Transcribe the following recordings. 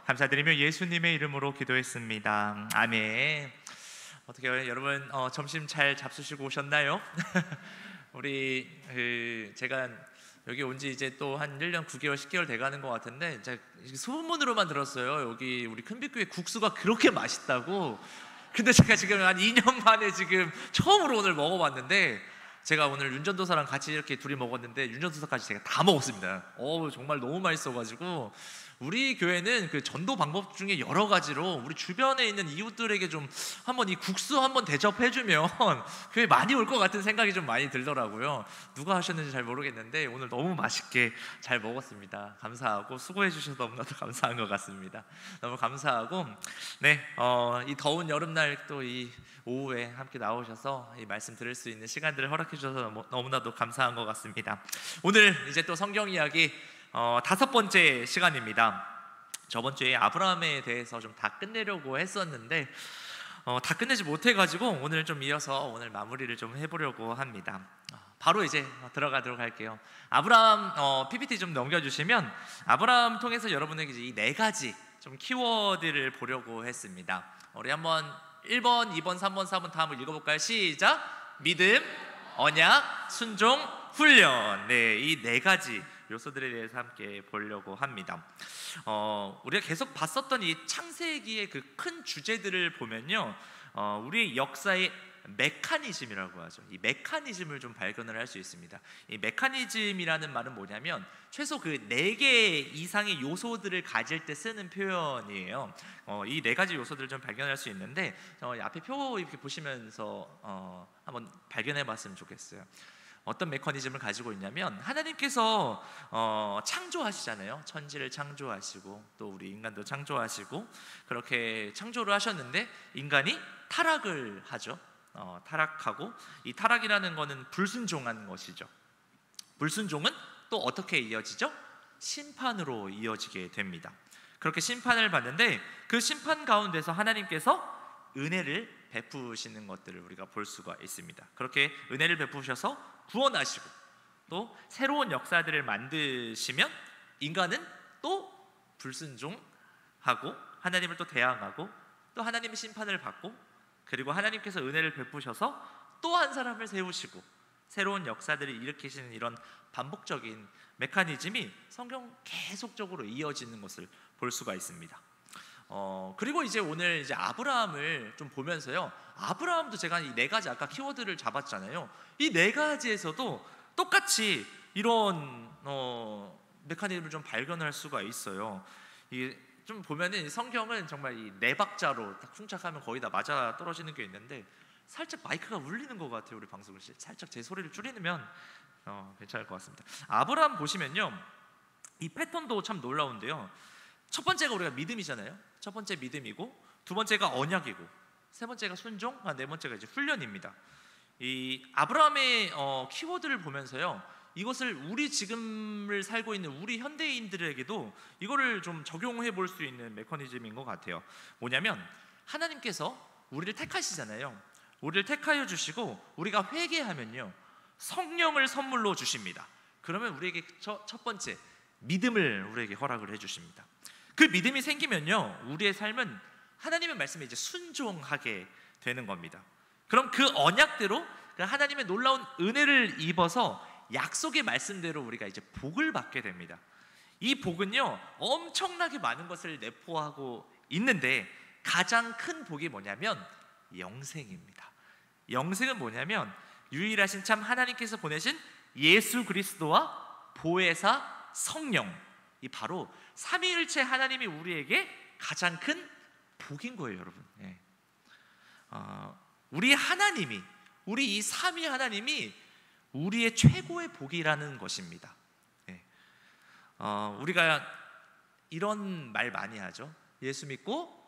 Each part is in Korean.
감사드리며 예수님의 이름으로 기도했습니다. 아멘. 어떻게 여러분 점심 잘 잡수시고 오셨나요? 제가 여기 온 지 이제 또 한 1년 9개월 10개월 돼가는 것 같은데 제가 소문으로만 들었어요. 여기 우리 큰빛교회 국수가 그렇게 맛있다고. 근데 제가 지금 한 2년 만에 지금 처음으로 오늘 먹어봤는데, 제가 오늘 윤전도사랑 같이 이렇게 둘이 먹었는데 윤전도사까지 제가 다 먹었습니다. 정말 너무 맛있어가지고, 우리 교회는 그 전도 방법 중에 여러 가지로 우리 주변에 있는 이웃들에게 좀 한번 이 국수 한번 대접해주면 교회 많이 올 것 같은 생각이 좀 많이 들더라고요. 누가 하셨는지 잘 모르겠는데 오늘 너무 맛있게 잘 먹었습니다. 감사하고, 수고해 주셔서 너무나도 감사한 것 같습니다. 너무 감사하고, 이 더운 여름날 또 이 오후에 함께 나오셔서 이 말씀 들을 수 있는 시간들을 허락해 주셔서 너무나도 감사한 것 같습니다. 오늘 이제 또 성경 이야기 5번째 시간입니다. 저번 주에 아브라함에 대해서 좀 다 끝내려고 했었는데 다 끝내지 못해가지고 오늘 좀 이어서 오늘 마무리를 좀 해보려고 합니다. 바로 이제 들어가도록 할게요. 아브라함 PPT 좀 넘겨주시면, 아브라함 통해서 여러분에게 이 4가지 좀 키워드를 보려고 했습니다. 우리 한번 1번, 2번, 3번, 4번 다 한번 읽어볼까요? 시작! 믿음, 언약, 순종, 훈련. 이 4가지 요소들에 대해서 함께 보려고 합니다. 우리가 계속 봤었던 이 창세기의 그 큰 주제들을 보면요, 우리의 역사의 메커니즘이라고 하죠. 이 메커니즘을 좀 발견을 할 수 있습니다. 이 메커니즘이라는 말은 뭐냐면 최소 그 4개 이상의 요소들을 가질 때 쓰는 표현이에요. 이 4가지 요소들을 좀 발견할 수 있는데, 앞에 표 이렇게 보시면서 한번 발견해 봤으면 좋겠어요. 어떤 메커니즘을 가지고 있냐면, 하나님께서 창조하시잖아요. 천지를 창조하시고 또 우리 인간도 창조하시고, 그렇게 창조를 하셨는데 인간이 타락을 하죠. 타락하고, 이 타락이라는 것은 불순종한 것이죠. 불순종은 또 어떻게 이어지죠? 심판으로 이어지게 됩니다. 그렇게 심판을 받는데, 그 심판 가운데서 하나님께서 은혜를 베푸시는 것들을 우리가 볼 수가 있습니다. 그렇게 은혜를 베푸셔서 구원하시고 또 새로운 역사들을 만드시면 인간은 또 불순종하고 하나님을 또 대항하고 또 하나님의 심판을 받고, 그리고 하나님께서 은혜를 베푸셔서 또 한 사람을 세우시고 새로운 역사들을 일으키시는 이런 반복적인 메커니즘이 성경 계속적으로 이어지는 것을 볼 수가 있습니다. 그리고 이제 오늘 이제 아브라함을 좀 보면서요, 아브라함도 제가 이 4가지 아까 키워드를 잡았잖아요. 이 4가지에서도 똑같이 이런 메커니즘을 좀 발견할 수가 있어요. 좀 보면은 성경은 정말 이 4박자로 딱 쿵착하면 거의 다 맞아 떨어지는 게 있는데, 살짝 마이크가 울리는 것 같아요. 우리 방송을 살짝 제 소리를 줄이면 괜찮을 것 같습니다. 아브라함 보시면요, 이 패턴도 참 놀라운데요. 첫 번째가 우리가 믿음이잖아요. 첫 번째 믿음이고, 두 번째가 언약이고, 세 번째가 순종, 네 번째가 이제 훈련입니다. 이 아브라함의 키워드를 보면서요, 이것을 우리 지금을 살고 있는 우리 현대인들에게도 이거를 좀 적용해 볼 수 있는 메커니즘인 것 같아요. 뭐냐면, 하나님께서 우리를 택하시잖아요. 우리를 택하여 주시고 우리가 회개하면요, 성령을 선물로 주십니다. 그러면 우리에게 첫 번째 믿음을 우리에게 허락을 해주십니다. 그 믿음이 생기면요, 우리의 삶은 하나님의 말씀에 이제 순종하게 되는 겁니다. 그럼 그 언약대로 하나님의 놀라운 은혜를 입어서 약속의 말씀대로 우리가 이제 복을 받게 됩니다. 이 복은요, 엄청나게 많은 것을 내포하고 있는데 가장 큰 복이 뭐냐면 영생입니다. 영생은 뭐냐면 유일하신 참 하나님께서 보내신 예수 그리스도와 보혜사 성령, 이 바로 삼위일체 하나님이 우리에게 가장 큰 복인 거예요, 여러분. 우리 하나님이, 우리 이 삼위 하나님이 우리의 최고의 복이라는 것입니다. 우리가 이런 말 많이 하죠. 예수 믿고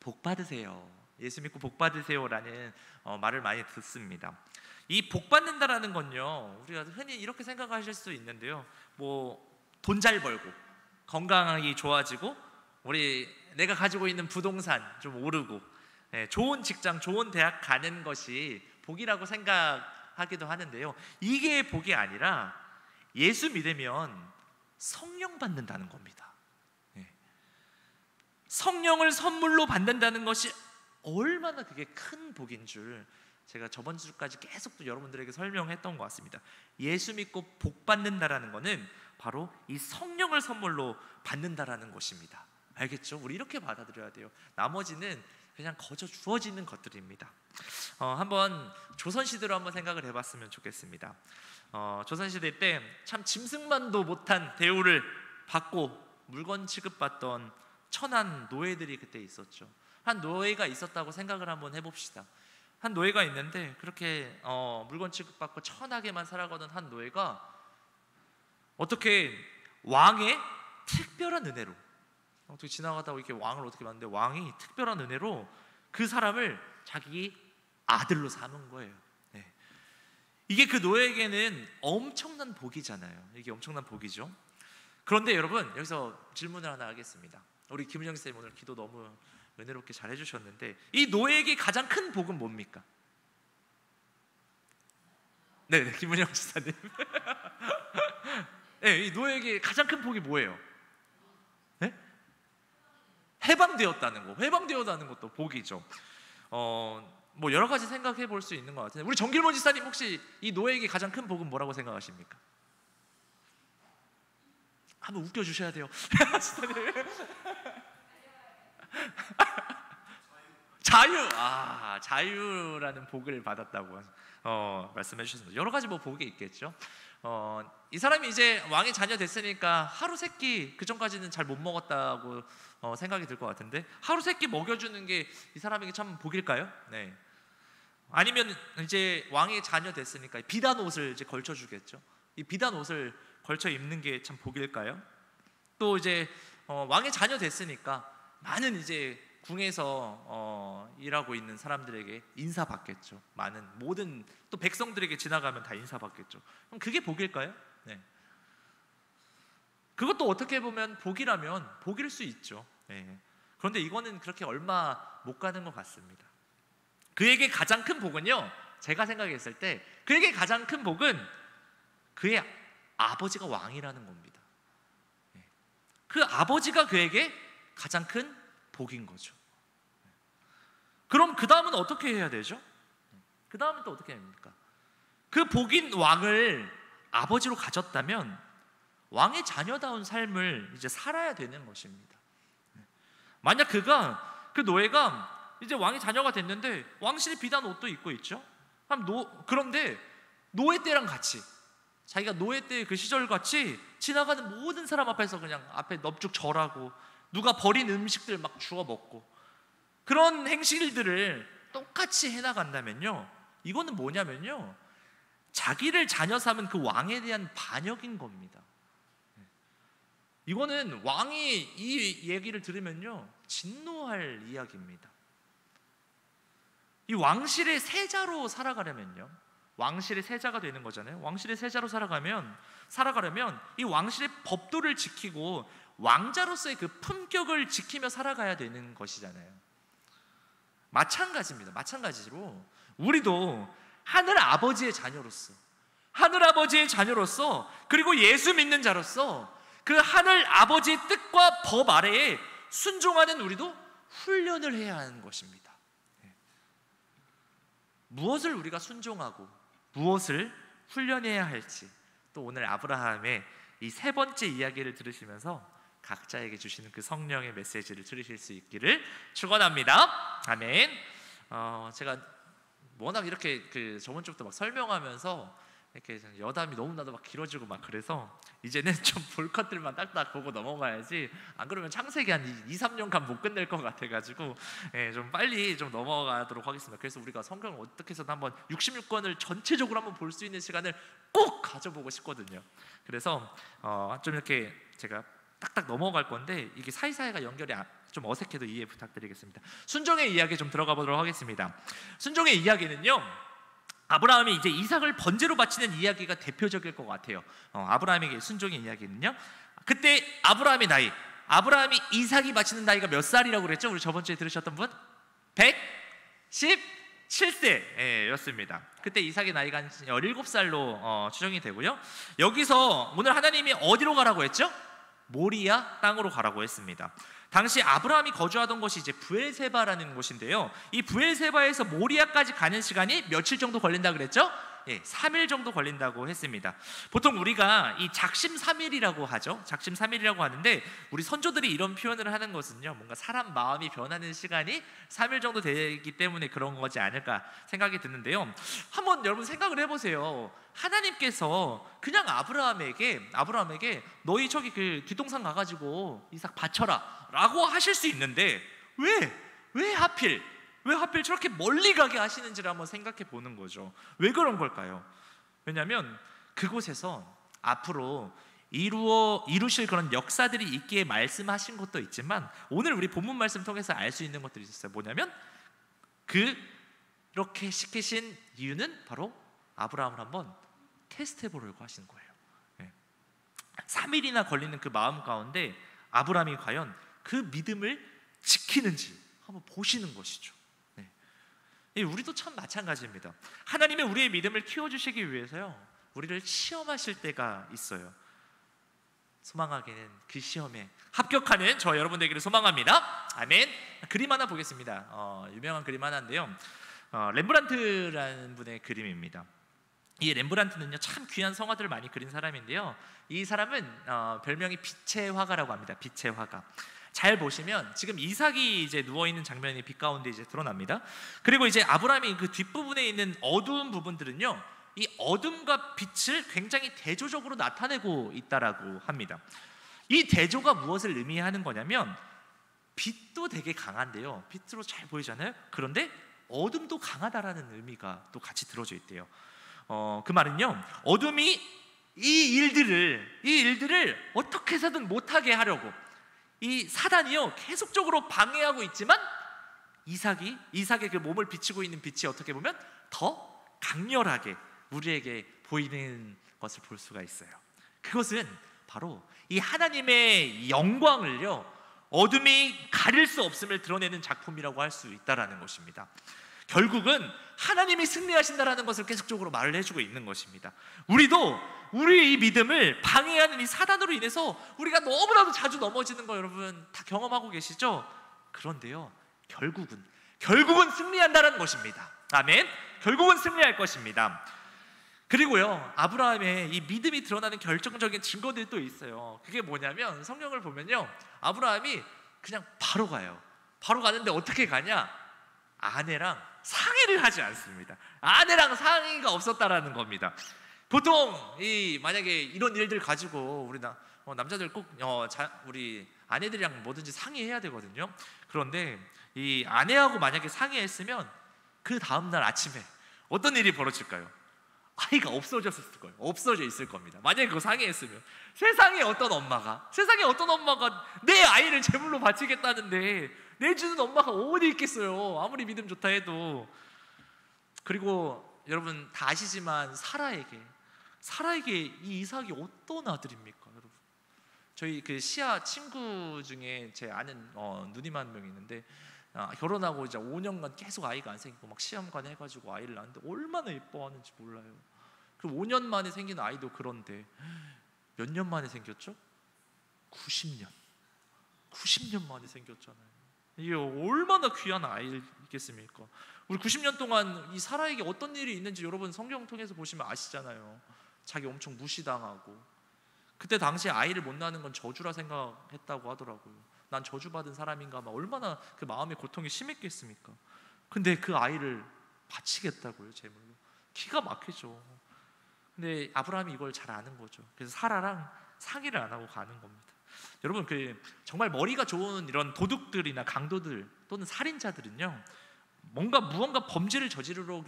복 받으세요. 예수 믿고 복 받으세요라는 말을 많이 듣습니다. 이 복 받는다라는 건요, 우리가 흔히 이렇게 생각하실 수 있는데요, 뭐 돈 잘 벌고 건강이 좋아지고 내가 가지고 있는 부동산 좀 오르고 좋은 직장, 좋은 대학 가는 것이 복이라고 생각하기도 하는데요, 이게 복이 아니라 예수 믿으면 성령 받는다는 겁니다. 성령을 선물로 받는다는 것이 얼마나 그게 큰 복인 줄 제가 저번 주까지 계속 또 여러분들에게 설명했던 것 같습니다. 예수 믿고 복 받는다라는 것은 바로 이 성령을 선물로 받는다라는 것입니다. 알겠죠? 우리 이렇게 받아들여야 돼요. 나머지는 그냥 거저 주어지는 것들입니다. 한번 조선시대로 한번 생각을 해봤으면 좋겠습니다. 조선시대 때 참 짐승만도 못한 대우를 받고 물건 취급받던 천한 노예들이 그때 있었죠. 한 노예가 있었다고 생각을 한번 해봅시다. 한 노예가 있는데 그렇게 물건 취급받고 천하게만 살아가던 한 노예가 어떻게 왕의 특별한 은혜로, 어떻게 지나가다가 이렇게 왕을 어떻게 봤는데 왕이 특별한 은혜로 그 사람을 자기 아들로 삼은 거예요. 네. 이게 그 노예에게는 엄청난 복이잖아요. 이게 엄청난 복이죠. 그런데 여러분, 여기서 질문을 하나 하겠습니다. 우리 김은영 선생님 오늘 기도 너무 은혜롭게 잘 해주셨는데 이 노예에게 가장 큰 복은 뭡니까? 네, 김은영 지사님. 네, 이 노예에게 가장 큰 복이 뭐예요? 네? 해방되었다는 거. 해방되었다는 것도 복이죠. 뭐 여러 가지 생각해 볼 수 있는 것 같은데 우리 정길몬 지사님 혹시 이 노예에게 가장 큰 복은 뭐라고 생각하십니까? 한번 웃겨주셔야 돼요. 자유! 자유라는 복을 받았다고 말씀해 주셨습니다. 여러 가지 뭐 복이 있겠죠. 이 사람이 이제 왕의 자녀 됐으니까 하루 세끼, 그 전까지는 잘 못 먹었다고 생각이 들 것 같은데 하루 세끼 먹여주는 게 이 사람에게 참 복일까요? 네. 아니면 이제 왕의 자녀 됐으니까 비단 옷을 이제 걸쳐주겠죠. 이 비단 옷을 걸쳐 입는 게 참 복일까요? 또 이제 왕의 자녀 됐으니까 많은 이제 궁에서 일하고 있는 사람들에게 인사받겠죠. 많은 모든 또 백성들에게 지나가면 다 인사받겠죠. 그럼 그게 복일까요? 네. 그것도 어떻게 보면 복이라면 복일 수 있죠. 네. 그런데 이거는 그렇게 얼마 못 가는 것 같습니다. 그에게 가장 큰 복은요, 제가 생각했을 때 그에게 가장 큰 복은 그의 아버지가 왕이라는 겁니다. 네. 그 아버지가 그에게 가장 큰 복인 거죠. 그럼 그 다음은 어떻게 해야 되죠? 그 다음은 또 어떻게 합니까? 그 복인 왕을 아버지로 가졌다면 왕의 자녀다운 삶을 이제 살아야 되는 것입니다. 만약 그 노예가 이제 왕의 자녀가 됐는데 왕실의 비단 옷도 입고 있죠. 그런데 노예 때랑 같이, 자기가 노예 때 그 시절 같이 지나가는 모든 사람 앞에서 그냥 앞에 넙죽 절하고 누가 버린 음식들 막 주워 먹고 그런 행실들을 똑같이 해나간다면요, 이거는 뭐냐면요, 자기를 자녀 삼은 그 왕에 대한 반역인 겁니다. 이거는 왕이 이 얘기를 들으면요 진노할 이야기입니다. 이 왕실의 세자로 살아가려면요, 왕실의 세자가 되는 거잖아요. 왕실의 세자로 살아가려면 이 왕실의 법도를 지키고 왕자로서의 그 품격을 지키며 살아가야 되는 것이잖아요. 마찬가지입니다. 마찬가지로 우리도 하늘 아버지의 자녀로서 그리고 예수 믿는 자로서 그 하늘 아버지의 뜻과 법 아래에 순종하는 우리도 훈련을 해야 하는 것입니다. 무엇을 우리가 순종하고 무엇을 훈련해야 할지, 또 오늘 아브라함의 이 세 번째 이야기를 들으시면서 각자에게 주시는 그 성령의 메시지를 들으실 수 있기를 축원합니다. 아멘. 제가 워낙 이렇게 저번 주부터 막 설명하면서 이렇게 여담이 너무나도 막 길어지고 막 그래서 이제는 좀 볼 것들만 딱딱 보고 넘어가야지, 안 그러면 창세기 한 2-3년간 못 끝낼 것 같아가지고 좀 빨리 좀 넘어가도록 하겠습니다. 그래서 우리가 성경을 어떻게 해서든 한번 66권을 전체적으로 한번 볼 수 있는 시간을 꼭 가져보고 싶거든요. 그래서 좀 이렇게 제가 딱딱 넘어갈 건데 이게 사이사이가 연결이 좀 어색해도 이해 부탁드리겠습니다. 순종의 이야기 좀 들어가 보도록 하겠습니다. 순종의 이야기는요, 아브라함이 이제 이삭을 번제로 바치는 이야기가 대표적일 것 같아요. 아브라함에게 순종의 이야기는요, 그때 아브라함이 이삭이 바치는 나이가 몇 살이라고 그랬죠? 우리 저번 주에 들으셨던 분? 117세 였습니다. 그때 이삭의 나이가 한 17살로 추정이 되고요. 여기서 오늘 하나님이 어디로 가라고 했죠? 모리아 땅으로 가라고 했습니다. 당시 아브라함이 거주하던 곳이 이제 브엘세바라는 곳인데요. 이 브엘세바에서 모리아까지 가는 시간이 며칠 정도 걸린다 그랬죠? 예, 3일 정도 걸린다고 했습니다. 보통 우리가 이 작심삼일이라고 하죠. 작심삼일이라고 하는데 우리 선조들이 이런 표현을 하는 것은요, 뭔가 사람 마음이 변하는 시간이 3일 정도 되기 때문에 그런 거지 않을까 생각이 드는데요. 한번 여러분 생각을 해보세요. 하나님께서 그냥 아브라함에게 너희 저기 그 뒷동산 가가지고 이삭 바쳐라 라고 하실 수 있는데 왜 하필 저렇게 멀리 가게 하시는지를 한번 생각해 보는 거죠. 왜 그런 걸까요? 왜냐하면 그곳에서 앞으로 이루실 그런 역사들이 있기에 말씀하신 것도 있지만, 오늘 우리 본문 말씀 통해서 알 수 있는 것들이 있었어요. 뭐냐면 그렇게 시키신 이유는 바로 아브라함을 한번 테스트해 보려고 하신 거예요. 3일이나 걸리는 그 마음 가운데 아브라함이 과연 그 믿음을 지키는지 한번 보시는 것이죠. 우리도 참 마찬가지입니다. 하나님은 우리의 믿음을 키워주시기 위해서요, 우리를 시험하실 때가 있어요. 소망하기는 그 시험에 합격하는 저 여러분 되기를 소망합니다. 아멘. 그림 하나 보겠습니다. 유명한 그림 하나인데요, 렘브란트라는 분의 그림입니다. 이 렘브란트는요, 참 귀한 성화들을 많이 그린 사람인데요, 이 사람은 별명이 빛의 화가라고 합니다. 빛의 화가. 잘 보시면 지금 이삭이 이제 누워 있는 장면이 빛 가운데 이제 드러납니다. 그리고 이제 아브라함이 그 뒷부분에 있는 어두운 부분들은요, 이 어둠과 빛을 굉장히 대조적으로 나타내고 있다라고 합니다. 이 대조가 무엇을 의미하는 거냐면, 빛도 되게 강한데요, 빛으로 잘 보이잖아요. 그런데 어둠도 강하다라는 의미가 또 같이 들어져 있대요. 그 말은요, 어둠이 이 일들을 어떻게 해서든 못하게 하려고 이 사단이요, 계속적으로 방해하고 있지만 이삭의 그 몸을 비추고 있는 빛이 어떻게 보면 더 강렬하게 우리에게 보이는 것을 볼 수가 있어요. 그것은 바로 이 하나님의 영광을요, 어둠이 가릴 수 없음을 드러내는 작품이라고 할 수 있다라는 것입니다. 결국은 하나님이 승리하신다라는 것을 계속적으로 말을 해주고 있는 것입니다. 우리도 우리의 이 믿음을 방해하는 이 사단으로 인해서 우리가 너무나도 자주 넘어지는 거 여러분 다 경험하고 계시죠? 그런데요, 결국은 승리한다는 것입니다. 아멘. 결국은 승리할 것입니다. 그리고요, 아브라함의 이 믿음이 드러나는 결정적인 증거들이 또 있어요. 그게 뭐냐면, 성경을 보면요, 아브라함이 그냥 바로 가요. 바로 가는데 어떻게 가냐? 아내랑 상의를 하지 않습니다. 아내랑 상의가 없었다라는 겁니다. 보통 만약에 이런 일들 가지고 우리 남자들 꼭 우리 아내들이랑 뭐든지 상의해야 되거든요. 그런데 이 아내하고 만약에 상의했으면 그 다음날 아침에 어떤 일이 벌어질까요? 아이가 없어져 있을 겁니다. 만약에 그거 상의했으면 세상에 어떤 엄마가 내 아이를 제물로 바치겠다는데 내주는 엄마가 어디 있겠어요, 아무리 믿음 좋다 해도. 그리고 여러분 다 아시지만 사라에게 이 이삭이 어떤 아들입니까, 여러분? 저희 그 시아 친구 중에 제 아는 누님 한 명 있는데, 결혼하고 이제 5년간 계속 아이가 안 생기고 막 시험관 해가지고 아이를 낳는데 얼마나 예뻐하는지 몰라요. 그 5년 만에 생긴 아이도 그런데 몇 년 만에 생겼죠? 90년 만에 생겼잖아요. 이게 얼마나 귀한 아이겠습니까? 우리 90년 동안 이 사라에게 어떤 일이 있는지 여러분 성경 통해서 보시면 아시잖아요. 자기 엄청 무시당하고, 그때 당시에 아이를 못 낳는 건 저주라 생각했다고 하더라고요. 난 저주받은 사람인가, 막 얼마나 그 마음의 고통이 심했겠습니까? 근데 그 아이를 바치겠다고요, 제물로. 기가 막히죠. 근데 아브라함이 이걸 잘 아는 거죠. 그래서 사라랑 상의를 안 하고 가는 겁니다. 여러분 정말 머리가 좋은 이런 도둑들이나 강도들 또는 살인자들은요, 무언가 범죄를 저지르려고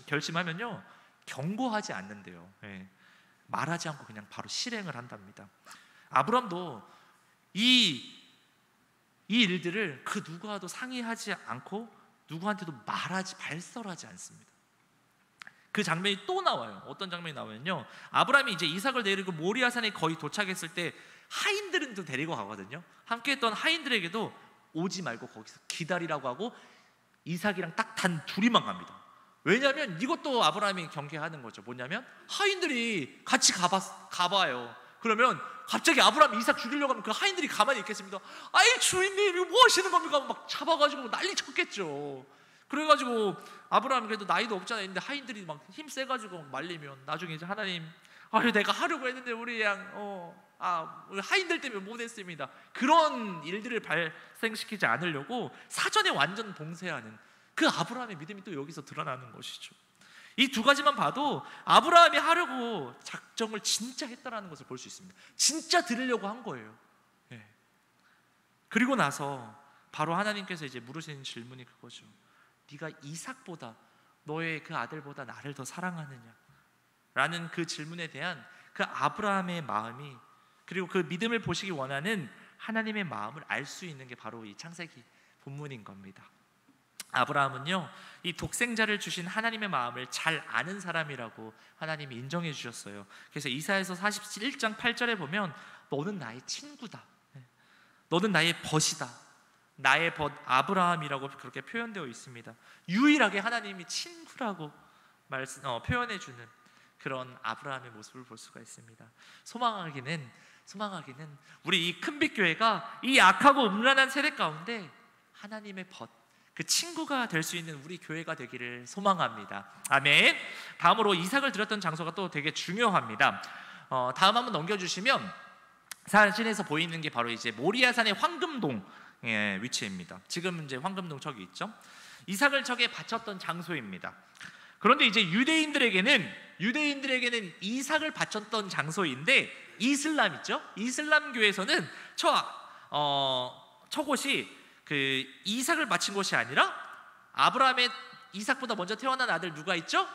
결심하면요, 경고하지 않는데요. 말하지 않고 그냥 바로 실행을 한답니다. 아브라함도 이 일들을 그 누구와도 상의하지 않고 누구한테도 발설하지 않습니다. 그 장면이 또 나와요. 어떤 장면이 나오면요, 아브라함이 이제 이삭을 데리고 모리아산에 거의 도착했을 때 하인들은 또 데리고 가거든요. 함께했던 하인들에게도 오지 말고 거기서 기다리라고 하고 이삭이랑 딱 단 둘이만 갑니다. 왜냐하면 이것도 아브라함이 경계하는 거죠. 뭐냐면 하인들이 같이 가봐요. 그러면 갑자기 아브라함이 이삭 죽이려고 하면 그 하인들이 가만히 있겠습니다. 아이 주인님 이거 뭐 하시는 겁니까? 막 잡아가지고 난리 쳤겠죠. 그래가지고 아브라함이 그래도 나이도 없잖아요. 근데 하인들이 막 힘 세가지고 말리면 나중에 이제 하나님, 아유 내가 하려고 했는데 우리 우리 하인들 때문에 못했습니다. 그런 일들을 발생시키지 않으려고 사전에 완전 봉쇄하는 그 아브라함의 믿음이 또 여기서 드러나는 것이죠. 이 두 가지만 봐도 아브라함이 하려고 작정을 진짜 했다라는 것을 볼 수 있습니다. 진짜 들으려고 한 거예요. 네. 그리고 나서 바로 하나님께서 이제 물으시는 질문이 그거죠. 네가 이삭보다, 너의 그 아들보다 나를 더 사랑하느냐? 라는 그 질문에 대한 그 아브라함의 마음이, 그리고 그 믿음을 보시기 원하는 하나님의 마음을 알 수 있는 게 바로 이 창세기 본문인 겁니다. 아브라함은요, 이 독생자를 주신 하나님의 마음을 잘 아는 사람이라고 하나님이 인정해 주셨어요. 그래서 이사야서 41장 8절에 보면 너는 나의 친구다, 너는 나의 벗이다, 나의 벗 아브라함이라고 그렇게 표현되어 있습니다. 유일하게 하나님이 친구라고 표현해 주는 그런 아브라함의 모습을 볼 수가 있습니다. 소망하기는 우리 이 큰빛교회가 이 악하고 음란한 세대 가운데 하나님의 벗, 그 친구가 될 수 있는 우리 교회가 되기를 소망합니다. 아멘. 다음으로 이삭을 드렸던 장소가 또 되게 중요합니다. 다음 한번 넘겨주시면 사진에서 보이는 게 바로 이제 모리아산의 황금동의 위치입니다. 지금 이제 황금동 저기 있죠. 이삭을 저기에 바쳤던 장소입니다. 그런데 이제 유대인들에게는 이삭을 바쳤던 장소인데, 이슬람 있죠? 이슬람교에서는 저곳이 그 이삭을 바친 곳이 아니라 아브라함의 이삭보다 먼저 태어난 아들 누가 있죠?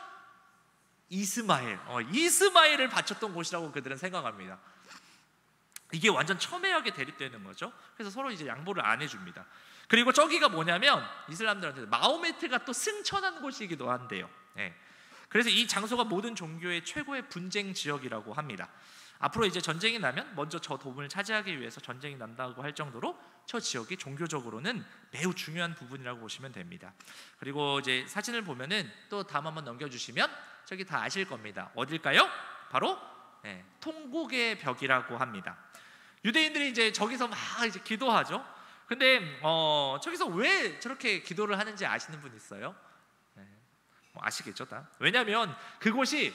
이스마엘을 바쳤던 곳이라고 그들은 생각합니다. 이게 완전 첨예하게 대립되는 거죠. 그래서 서로 이제 양보를 안 해줍니다. 그리고 저기가 뭐냐면 이슬람들한테 마호메트가 또 승천한 곳이기도 한데요. 그래서 이 장소가 모든 종교의 최고의 분쟁 지역이라고 합니다. 앞으로 이제 전쟁이 나면 먼저 저 도움을 차지하기 위해서 전쟁이 난다고 할 정도로 저 지역이 종교적으로는 매우 중요한 부분이라고 보시면 됩니다. 그리고 이제 사진을 보면은 또 다음 한번 넘겨주시면 저기 다 아실 겁니다. 어딜까요? 바로 통곡의 벽이라고 합니다. 유대인들이 이제 저기서 막 이제 기도하죠. 근데 저기서 왜 저렇게 기도를 하는지 아시는 분 있어요? 아시겠죠, 다? 왜냐하면 그곳이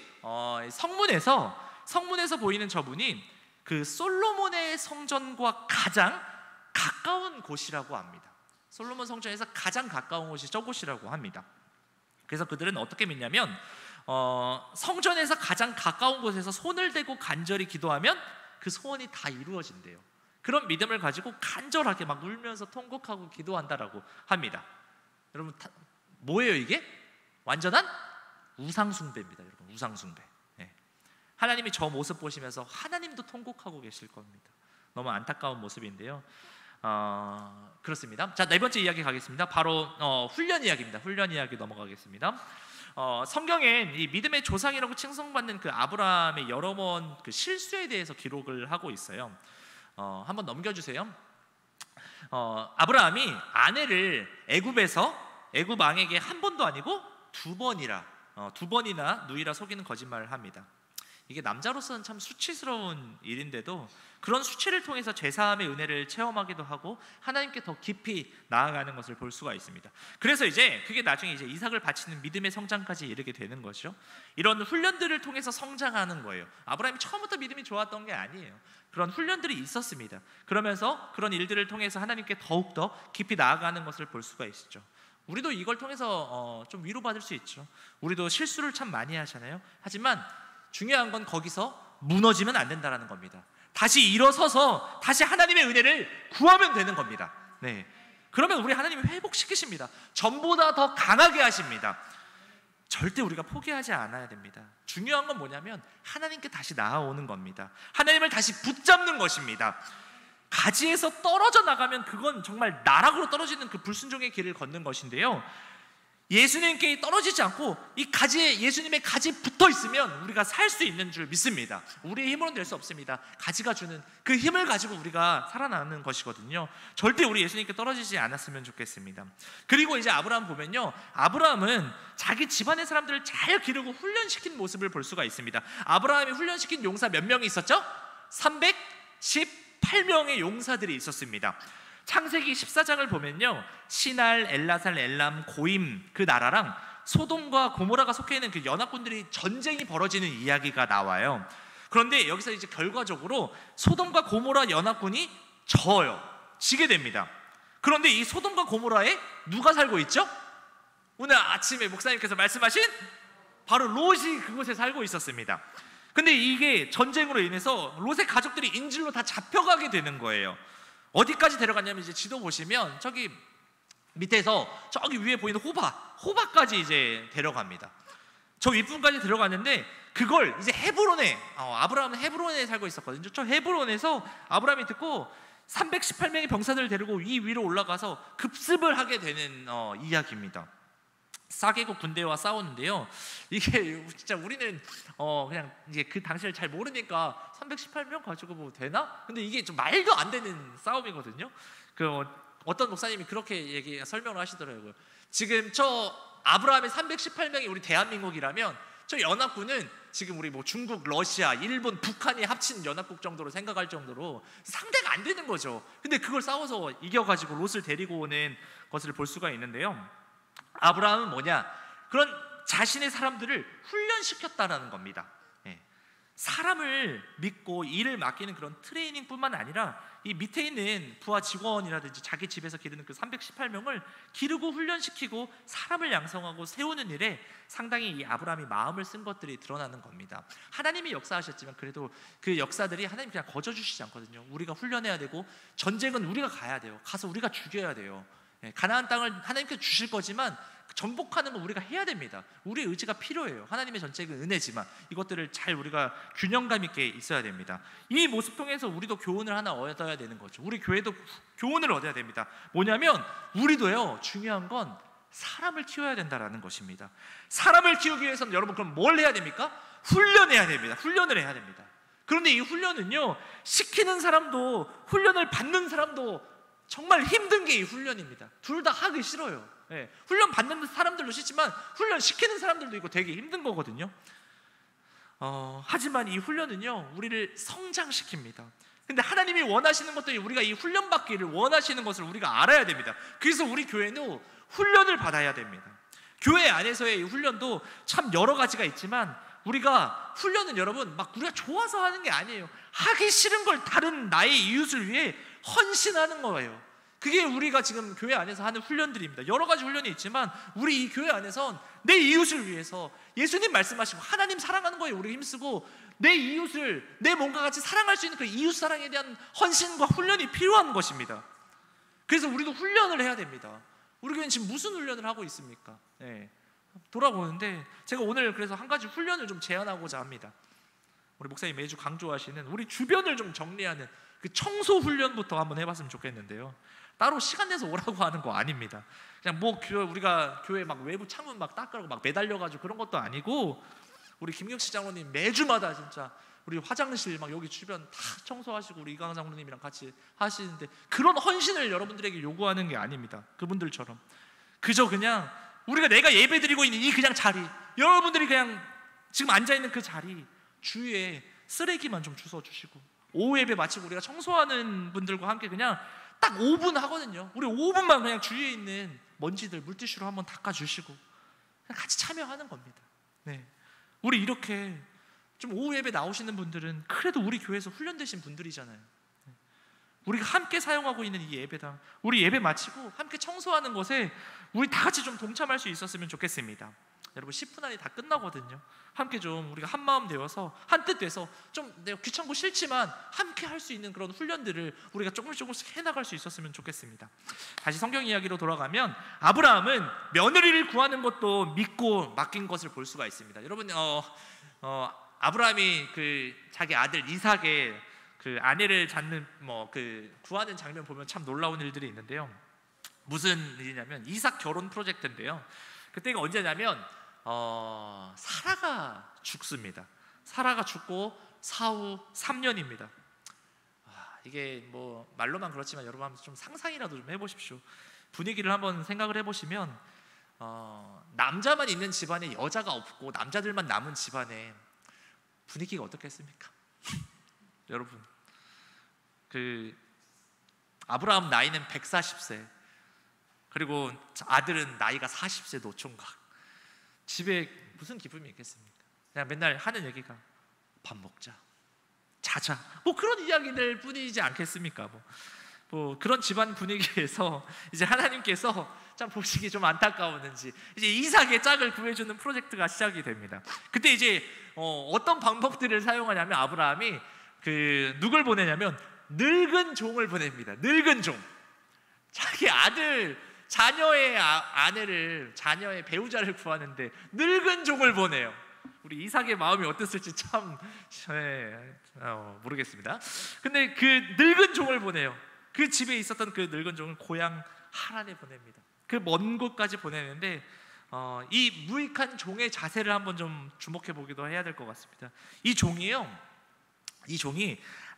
성문에서 보이는 저분이 그 솔로몬의 성전과 가장 가까운 곳이라고 합니다. 솔로몬 성전에서 가장 가까운 곳이 저곳이라고 합니다. 그래서 그들은 어떻게 믿냐면 성전에서 가장 가까운 곳에서 손을 대고 간절히 기도하면 그 소원이 다 이루어진대요. 그런 믿음을 가지고 간절하게 막 울면서 통곡하고 기도한다라고 합니다. 여러분 뭐예요 이게? 완전한 우상숭배입니다. 여러분, 우상숭배. 하나님이 저 모습 보시면서 하나님도 통곡하고 계실 겁니다. 너무 안타까운 모습인데요. 그렇습니다. 자, 네 번째 이야기 가겠습니다. 바로 훈련 이야기입니다. 훈련 이야기 넘어가겠습니다. 성경엔 이 믿음의 조상이라고 칭송받는 그 아브라함의 여러 번 그 실수에 대해서 기록을 하고 있어요. 한번 넘겨주세요. 아브라함이 아내를 애굽 왕에게 한 번도 아니고 두 번이나 누이라 속이는 거짓말을 합니다. 이게 남자로서는 참 수치스러운 일인데도 그런 수치를 통해서 제사함의 은혜를 체험하기도 하고 하나님께 더 깊이 나아가는 것을 볼 수가 있습니다. 그래서 이제 그게 나중에 이제 이삭을 바치는 믿음의 성장까지 이르게 되는 거죠. 이런 훈련들을 통해서 성장하는 거예요. 아브라함이 처음부터 믿음이 좋았던 게 아니에요. 그런 훈련들이 있었습니다. 그러면서 그런 일들을 통해서 하나님께 더욱더 깊이 나아가는 것을 볼 수가 있죠. 우리도 이걸 통해서 좀 위로받을 수 있죠. 우리도 실수를 참 많이 하잖아요. 하지만 중요한 건 거기서 무너지면 안 된다는 겁니다. 다시 일어서서 다시 하나님의 은혜를 구하면 되는 겁니다. 그러면 우리 하나님이 회복시키십니다. 전보다 더 강하게 하십니다. 절대 우리가 포기하지 않아야 됩니다. 중요한 건 뭐냐면 하나님께 다시 나아오는 겁니다. 하나님을 다시 붙잡는 것입니다. 가지에서 떨어져 나가면 그건 정말 나락으로 떨어지는 그 불순종의 길을 걷는 것인데요, 예수님께 떨어지지 않고 이 가지에 예수님의 가지에 붙어 있으면 우리가 살 수 있는 줄 믿습니다. 우리의 힘으로는 될 수 없습니다. 가지가 주는 그 힘을 가지고 우리가 살아나는 것이거든요. 절대 우리 예수님께 떨어지지 않았으면 좋겠습니다. 그리고 이제 아브라함 보면요, 아브라함은 자기 집안의 사람들을 잘 기르고 훈련시킨 모습을 볼 수가 있습니다. 아브라함이 훈련시킨 용사 몇 명이 있었죠? 318명의 용사들이 있었습니다. 창세기 14장을 보면요, 시날, 엘라살, 엘람, 고임 그 나라랑 소돔과 고모라가 속해 있는 그 연합군들이 전쟁이 벌어지는 이야기가 나와요. 그런데 여기서 이제 결과적으로 소돔과 고모라 연합군이 지게 됩니다. 그런데 이 소돔과 고모라에 누가 살고 있죠? 오늘 아침에 목사님께서 말씀하신 바로 롯이 그곳에 살고 있었습니다. 근데 이게 전쟁으로 인해서 롯의 가족들이 인질로 다 잡혀가게 되는 거예요. 어디까지 데려갔냐면 이제 지도 보시면 저기 밑에서 저기 위에 보이는 호바까지 이제 데려갑니다. 저 윗분까지 들어갔는데 그걸 이제 헤브론에 아브라함은 헤브론에 살고 있었거든요. 저 헤브론에서 아브라함이 듣고 318명의 병사들을 데리고 이 위로 올라가서 급습을 하게 되는 이야기입니다. 4개국 군대와 싸우는데요. 이게 진짜 우리는 그냥 이제 그 당시를 잘 모르니까 318명 가지고 뭐 되나? 근데 이게 좀 말도 안 되는 싸움이거든요. 어떤 목사님이 그렇게 설명을 하시더라고요. 지금 저 아브라함의 318명이 우리 대한민국이라면 저 연합군은 지금 우리 뭐 중국, 러시아, 일본, 북한이 합친 연합국 정도로 생각할 정도로 상대가 안 되는 거죠. 근데 그걸 싸워서 이겨가지고 롯을 데리고 오는 것을 볼 수가 있는데요. 아브라함은 뭐냐? 그런 자신의 사람들을 훈련시켰다라는 겁니다. 사람을 믿고 일을 맡기는 그런 트레이닝뿐만 아니라 이 밑에 있는 부하 직원이라든지 자기 집에서 기르는 그 318명을 기르고 훈련시키고 사람을 양성하고 세우는 일에 상당히 이 아브라함이 마음을 쓴 것들이 드러나는 겁니다. 하나님이 역사하셨지만 그래도 그 역사들이 하나님 그냥 거저주시지 않거든요. 우리가 훈련해야 되고 전쟁은 우리가 가야 돼요. 가서 우리가 죽여야 돼요. 가나안 땅을 하나님께서 주실 거지만 정복하는 건 우리가 해야 됩니다. 우리의 의지가 필요해요. 하나님의 전적인 은혜지만 이것들을 잘 우리가 균형감 있게 있어야 됩니다. 이 모습 통해서 우리도 교훈을 하나 얻어야 되는 거죠. 우리 교회도 교훈을 얻어야 됩니다. 뭐냐면 우리도요, 중요한 건 사람을 키워야 된다는 것입니다. 사람을 키우기 위해서는 여러분 그럼 뭘 해야 됩니까? 훈련해야 됩니다. 훈련을 해야 됩니다. 그런데 이 훈련은요, 시키는 사람도 훈련을 받는 사람도 정말 힘든 게 이 훈련입니다. 둘 다 하기 싫어요. 훈련 받는 사람들도 싫지만 훈련 시키는 사람들도 있고 되게 힘든 거거든요. 하지만 이 훈련은요, 우리를 성장시킵니다. 근데 하나님이 원하시는 것들이 우리가 이 훈련 받기를 원하시는 것을 우리가 알아야 됩니다. 그래서 우리 교회는 훈련을 받아야 됩니다. 교회 안에서의 이 훈련도 참 여러 가지가 있지만 우리가 훈련은 여러분 막 우리가 좋아서 하는 게 아니에요. 하기 싫은 걸 다른 나의 이웃을 위해 헌신하는 거예요. 그게 우리가 지금 교회 안에서 하는 훈련들입니다. 여러 가지 훈련이 있지만 우리 이 교회 안에선 내 이웃을 위해서 예수님 말씀하시고 하나님 사랑하는 거에 우리가 힘쓰고 내 이웃을 내 몸과 같이 사랑할 수 있는 그 이웃 사랑에 대한 헌신과 훈련이 필요한 것입니다. 그래서 우리도 훈련을 해야 됩니다. 우리 교회는 지금 무슨 훈련을 하고 있습니까? 돌아보는데 제가 오늘 그래서 한 가지 훈련을 좀 제안하고자 합니다. 우리 목사님 매주 강조하시는 우리 주변을 좀 정리하는 그 청소 훈련부터 한번 해봤으면 좋겠는데요. 따로 시간 내서 오라고 하는 거 아닙니다. 그냥 뭐 우리가 교회 막 외부 창문 막 닦으라고 막 매달려가지고 그런 것도 아니고 우리 김경식 장로님 매주마다 진짜 우리 화장실 막 여기 주변 다 청소하시고 우리 이강 장로님이랑 같이 하시는데 그런 헌신을 여러분들에게 요구하는 게 아닙니다. 그분들처럼 그저 그냥 우리가 내가 예배드리고 있는 이 그냥 자리, 여러분들이 그냥 지금 앉아있는 그 자리 주위에 쓰레기만 좀 주워주시고 오후 예배 마치고 우리가 청소하는 분들과 함께 그냥 딱 5분 하거든요. 우리 5분만 그냥 주위에 있는 먼지들 물티슈로 한번 닦아주시고 그냥 같이 참여하는 겁니다. 우리 이렇게 좀 오후 예배 나오시는 분들은 그래도 우리 교회에서 훈련되신 분들이잖아요. 우리가 함께 사용하고 있는 이 예배당, 우리 예배 마치고 함께 청소하는 것에 우리 다 같이 좀 동참할 수 있었으면 좋겠습니다. 여러분 10분 안에 다 끝나거든요. 함께 좀 우리가 한 마음 되어서 한 뜻 돼서 좀 내가 귀찮고 싫지만 함께 할 수 있는 그런 훈련들을 우리가 조금씩 해나갈 수 있었으면 좋겠습니다. 다시 성경 이야기로 돌아가면 아브라함은 며느리를 구하는 것도 믿고 맡긴 것을 볼 수가 있습니다. 여러분 아브라함이 그 자기 아들 이삭의 그 아내를 잡는 구하는 장면 보면 참 놀라운 일들이 있는데요. 무슨 일이냐면 이삭 결혼 프로젝트인데요. 그때가 언제냐면 사라가 죽습니다. 사라가 죽고 사후 3년입니다. 이게 뭐 말로만 그렇지만 여러분 한번 좀 상상이라도 좀 해보십시오. 분위기를 한번 생각을 해보시면 남자만 있는 집안에 여자가 없고 남자들만 남은 집안에 분위기가 어떻겠습니까? 여러분, 그 아브라함 나이는 140세, 그리고 아들은 나이가 40세 노총각. 집에 무슨 기쁨이 있겠습니까? 그냥 맨날 하는 얘기가 밥 먹자, 자자, 뭐 그런 이야기들 뿐이지 않겠습니까? 뭐 그런 집안 분위기에서 이제 하나님께서 참 보시기 좀 안타까웠는지 이제 이삭의 짝을 구해주는 프로젝트가 시작이 됩니다. 그때 이제 어떤 방법들을 사용하냐면 아브라함이 누굴 보내냐면 늙은 종을 보냅니다. 늙은 종. 자기 아들, 자녀의 아내를, 자녀의 배우자를 구하는데 늙은 종을 보내요. 우리 이삭의 마음이 어땠을지 참 모르겠습니다. 근데 그 늙은 종을 보내요. 그 집에 있었던 그 늙은 종을 고향 하란에 보냅니다. 그 먼 곳까지 보내는데 이 무익한 종의 자세를 한번 좀 주목해 보기도 해야 될 것 같습니다. 이 종이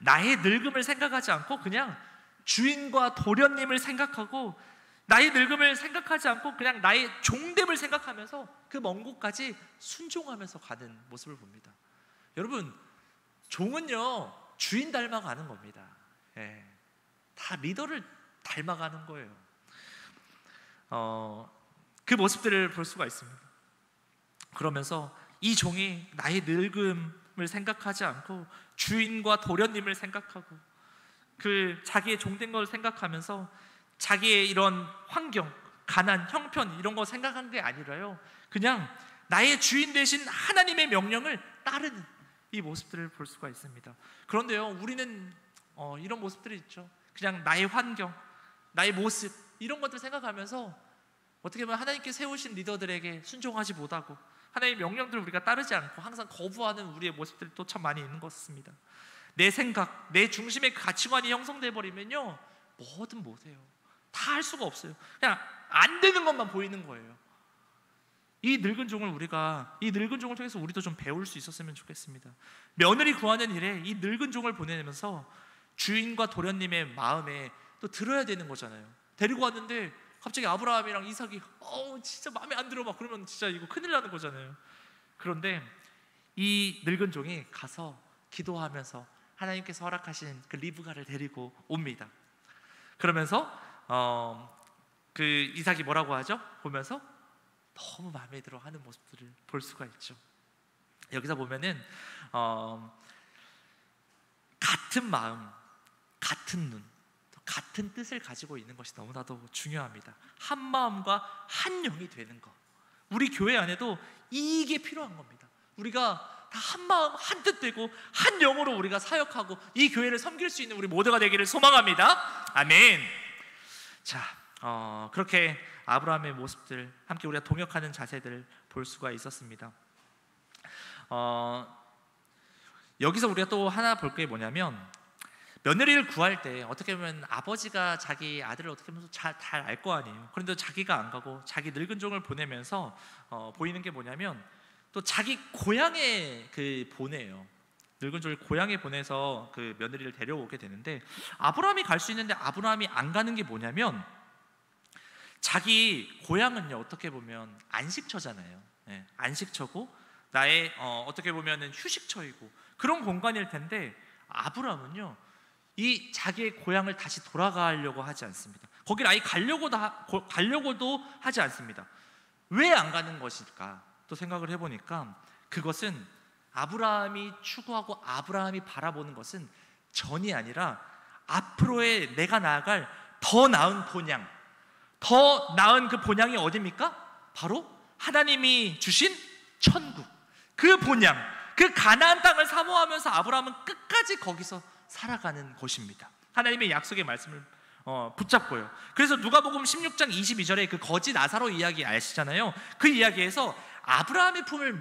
나의 늙음을 생각하지 않고 그냥 주인과 도련님을 생각하고, 나의 늙음을 생각하지 않고 그냥 나의 종됨을 생각하면서 그 먼 곳까지 순종하면서 가는 모습을 봅니다. 여러분, 종은요 주인 닮아가는 겁니다. 예. 다 리더를 닮아가는 거예요. 그 모습들을 볼 수가 있습니다. 그러면서 이 종이 나의 늙음을 생각하지 않고 주인과 도련님을 생각하고 그 자기의 종된 걸 생각하면서 자기의 이런 환경, 가난, 형편 이런 거 생각한 게 아니라요, 그냥 나의 주인 되신 하나님의 명령을 따르는 이 모습들을 볼 수가 있습니다. 그런데요, 우리는 이런 모습들이 있죠. 그냥 나의 환경, 나의 모습 이런 것들 생각하면서 어떻게 보면 하나님께 세우신 리더들에게 순종하지 못하고 하나님의 명령들을 우리가 따르지 않고 항상 거부하는 우리의 모습들이 또 참 많이 있는 것 같습니다. 내 생각, 내 중심의 가치관이 형성돼 버리면요 뭐든 못해요. 다 할 수가 없어요. 그냥 안 되는 것만 보이는 거예요. 이 늙은 종을 통해서 우리도 좀 배울 수 있었으면 좋겠습니다. 며느리 구하는 일에 이 늙은 종을 보내면서 주인과 도련님의 마음에 또 들어야 되는 거잖아요. 데리고 왔는데 갑자기 아브라함이랑 이삭이 진짜 마음에 안 들어 막 그러면 진짜 이거 큰일 나는 거잖아요. 그런데 이 늙은 종이 가서 기도하면서 하나님께서 허락하신 그 리브가를 데리고 옵니다. 그러면서 그 이삭이 뭐라고 하죠? 보면서 너무 마음에 들어 하는 모습들을 볼 수가 있죠. 여기서 보면은 같은 마음, 같은 눈, 같은 뜻을 가지고 있는 것이 너무나도 중요합니다. 한 마음과 한 영이 되는 것. 우리 교회 안에도 이게 필요한 겁니다. 우리가 다 한 마음, 한 뜻 되고 한 영으로 우리가 사역하고 이 교회를 섬길 수 있는 우리 모두가 되기를 소망합니다. 아멘. 자, 그렇게 아브라함의 모습들, 함께 우리가 동역하는 자세들을 볼 수가 있었습니다. 여기서 우리가 또 하나 볼 게 뭐냐면, 며느리를 구할 때 어떻게 보면 아버지가 자기 아들을 어떻게 보면 잘 알 거 아니에요. 그런데 자기가 안 가고 자기 늙은 종을 보내면서 보이는 게 뭐냐면, 또 자기 고향에 보내요. 늙은 종을 고향에 보내서 그 며느리를 데려오게 되는데, 아브라함이 갈 수 있는데 아브라함이 안 가는 게 뭐냐면, 자기 고향은요 어떻게 보면 안식처잖아요. 네, 안식처고 나의 어떻게 보면은 휴식처이고 그런 공간일 텐데, 아브라함은요 이 자기의 고향을 다시 돌아가려고 하지 않습니다. 거길 아예 가려고도 하지 않습니다. 왜 안 가는 것일까? 또 생각을 해보니까 그것은 아브라함이 추구하고 아브라함이 바라보는 것은 전이 아니라 앞으로의 내가 나아갈 더 나은 본향, 더 나은 그 본향이 어디입니까? 바로 하나님이 주신 천국, 그 본향, 그 가나안 땅을 사모하면서 아브라함은 끝까지 거기서 살아가는 것입니다. 하나님의 약속의 말씀을 붙잡고요. 그래서 누가복음 16장 22절에 그 거지 나사로 이야기 아시잖아요. 그 이야기에서 아브라함의 품을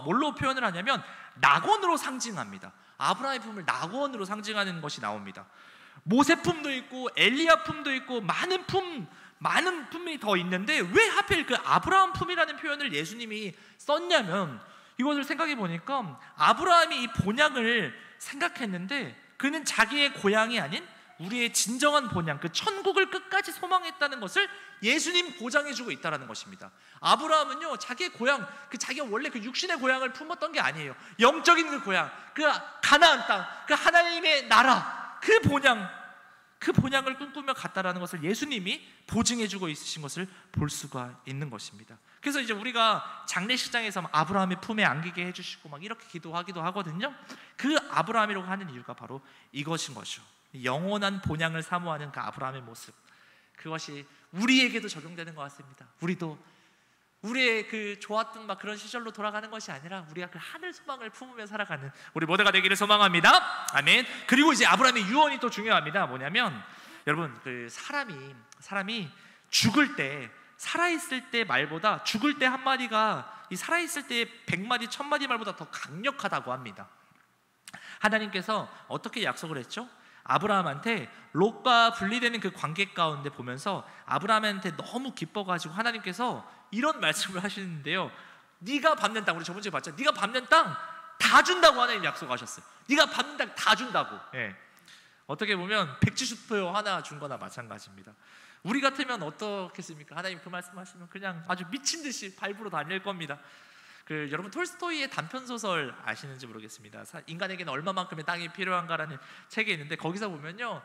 뭘로 표현을 하냐면 낙원으로 상징합니다. 아브라함의 품을 낙원으로 상징하는 것이 나옵니다. 모세 품도 있고 엘리야 품도 있고 많은 품이 더 있는데, 왜 하필 그 아브라함 품이라는 표현을 예수님이 썼냐면, 이것을 생각해 보니까 아브라함이 이 본향을 생각했는데 그는 자기의 고향이 아닌 우리의 진정한 본향, 그 천국을 끝까지 소망했다는 것을 예수님 보장해주고 있다는 것입니다. 아브라함은요, 자기의 고향, 자기가 원래 그 육신의 고향을 품었던 게 아니에요. 영적인 그 고향, 그 가나안 땅, 그 하나님의 나라, 그 본향을 꿈꾸며 갔다라는 것을 예수님이 보증해주고 있으신 것을 볼 수가 있는 것입니다. 그래서 이제 우리가 장례식장에서 아브라함의 품에 안기게 해주시고 막 이렇게 기도하기도 하거든요. 그 아브라함이라고 하는 이유가 바로 이것인 것이죠. 영원한 본향을 사모하는 그 아브라함의 모습, 그것이 우리에게도 적용되는 것 같습니다. 우리도 우리의 그 좋았던 막 그런 시절로 돌아가는 것이 아니라 우리가 그 하늘 소망을 품으며 살아가는 우리 모두가 되기를 소망합니다. 아멘. 그리고 이제 아브라함의 유언이 또 중요합니다. 뭐냐면 여러분, 그 사람이 죽을 때, 살아있을 때 말보다 죽을 때 한마디가 이 살아있을 때 100마디 1000마디 말보다 더 강력하다고 합니다. 하나님께서 어떻게 약속을 했죠? 아브라함한테 롯과 분리되는 그 관계 가운데 보면서 아브라함한테 너무 기뻐가지고 하나님께서 이런 말씀을 하시는데요, 네가 밟는 땅, 우리 저번 주에 봤죠? 네가 밟는 땅 다 준다고 하나님 약속하셨어요. 네가 밟는 땅 다 준다고. 어떻게 보면 백지수표 하나 준 거나 마찬가지입니다. 우리 같으면 어떻겠습니까? 하나님 그 말씀하시면 그냥 아주 미친 듯이 밟으러 다닐 겁니다. 여러분 톨스토이의 단편소설 아시는지 모르겠습니다. 인간에게는 얼마만큼의 땅이 필요한가라는 책이 있는데, 거기서 보면요,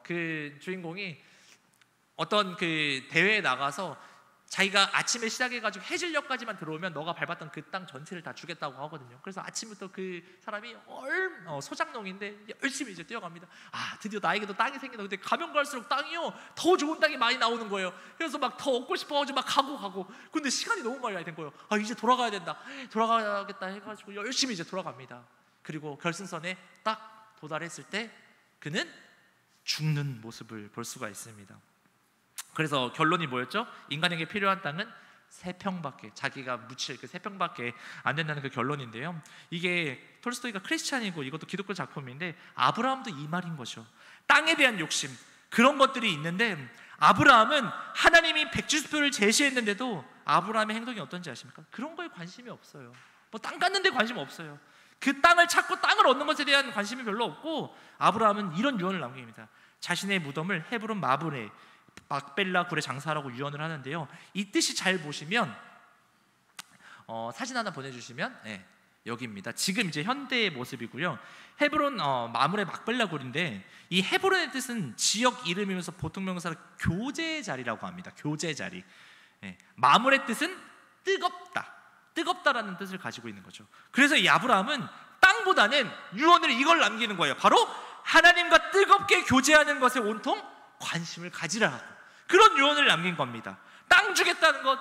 그 주인공이 어떤 그 대회에 나가서 자기가 아침에 시작해가지고 해질녘까지만 들어오면 너가 밟았던 그 땅 전체를 다 주겠다고 하거든요. 그래서 아침부터 그 사람이 소작농인데 열심히 이제 뛰어갑니다. 드디어 나에게도 땅이 생긴다. 근데 가면 갈수록 땅이요, 더 좋은 땅이 많이 나오는 거예요. 그래서 막 더 얻고 싶어가지고 막 가고 근데 시간이 너무 많이 된 거예요. 이제 돌아가야 된다, 돌아가야겠다 해가지고 열심히 이제 돌아갑니다. 그리고 결승선에 딱 도달했을 때 그는 죽는 모습을 볼 수가 있습니다. 그래서 결론이 뭐였죠? 인간에게 필요한 땅은 3평밖에, 자기가 묻힐 그 3평밖에 안 된다는 그 결론인데요, 이게 톨스토이가 크리스찬이고 이것도 기독교 작품인데 아브라함도 이 말인 거죠. 땅에 대한 욕심, 그런 것들이 있는데 아브라함은 하나님이 백지수표를 제시했는데도 아브라함의 행동이 어떤지 아십니까? 그런 거에 관심이 없어요. 뭐 땅 갖는 데 관심 없어요. 그 땅을 찾고 땅을 얻는 것에 대한 관심이 별로 없고, 아브라함은 이런 유언을 남깁니다. 자신의 무덤을 헤브론 마브레 막벨라 굴에 장사하라고 유언을 하는데요, 이 뜻이 잘 보시면 사진 하나 보내주시면, 여기입니다. 지금 이제 현대의 모습이고요. 헤브론 마므레 막벨라 굴인데, 이 헤브론의 뜻은 지역 이름이면서 보통 명사로 교제의 자리라고 합니다. 교제의 자리. 마므레 뜻은 뜨겁다라는 뜻을 가지고 있는 거죠. 그래서 이 아브라함은 땅보다는 유언을 이걸 남기는 거예요. 바로 하나님과 뜨겁게 교제하는 것에 온통 관심을 가지라고, 그런 유언을 남긴 겁니다. 땅 주겠다는 것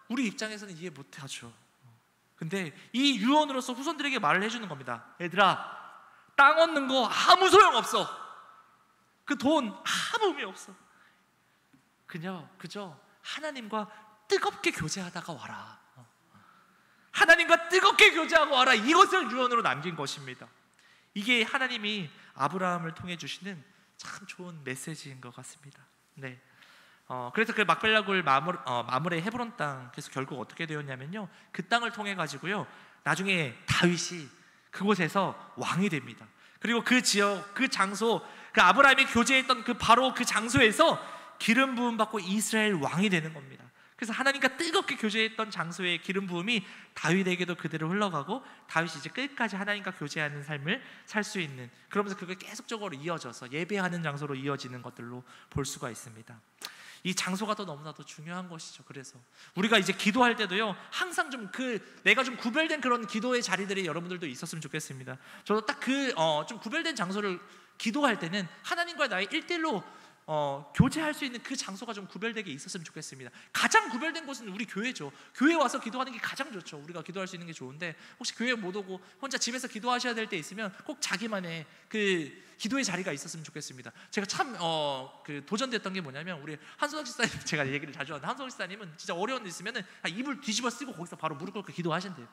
우리 입장에서는 이해 못하죠. 근데 이 유언으로서 후손들에게 말을 해주는 겁니다. 얘들아, 땅 얻는 거 아무 소용없어. 그 돈 아무 의미 없어. 그저 하나님과 뜨겁게 교제하다가 와라. 하나님과 뜨겁게 교제하고 와라. 이것을 유언으로 남긴 것입니다. 이게 하나님이 아브라함을 통해 주시는 참 좋은 메시지인 것 같습니다. 그래서 그 막벨라굴 마므레 헤브론 땅, 그래서 결국 어떻게 되었냐면요, 그 땅을 통해 가지고요, 나중에 다윗이 그곳에서 왕이 됩니다. 그리고 그 지역, 그 장소, 그 아브라함이 교제했던 바로 그 장소에서 기름 부음 받고 이스라엘 왕이 되는 겁니다. 그래서 하나님과 뜨겁게 교제했던 장소의 기름 부음이 다윗에게도 그대로 흘러가고, 다윗이 이제 끝까지 하나님과 교제하는 삶을 살 수 있는, 그러면서 그게 계속적으로 이어져서 예배하는 장소로 이어지는 것들로 볼 수가 있습니다. 이 장소가 더 너무나도 중요한 것이죠. 그래서 우리가 이제 기도할 때도요, 항상 좀 내가 좀 구별된 그런 기도의 자리들이 여러분들도 있었으면 좋겠습니다. 저도 딱 좀 구별된 장소를 기도할 때는 하나님과 나의 1대1로 교제할 수 있는 그 장소가 좀 구별되게 있었으면 좋겠습니다. 가장 구별된 곳은 우리 교회죠. 교회 와서 기도하는 게 가장 좋죠. 우리가 기도할 수 있는 게 좋은데, 혹시 교회 못 오고 혼자 집에서 기도하셔야 될 때 있으면 꼭 자기만의 그 기도의 자리가 있었으면 좋겠습니다. 제가 참 도전됐던 게 뭐냐면, 우리 한소석 집사님, 제가 얘기를 자주 하는데, 한소석 집사님은 진짜 어려운 일 있으면 이불 뒤집어 쓰고 거기서 바로 무릎 꿇고 기도하신대요.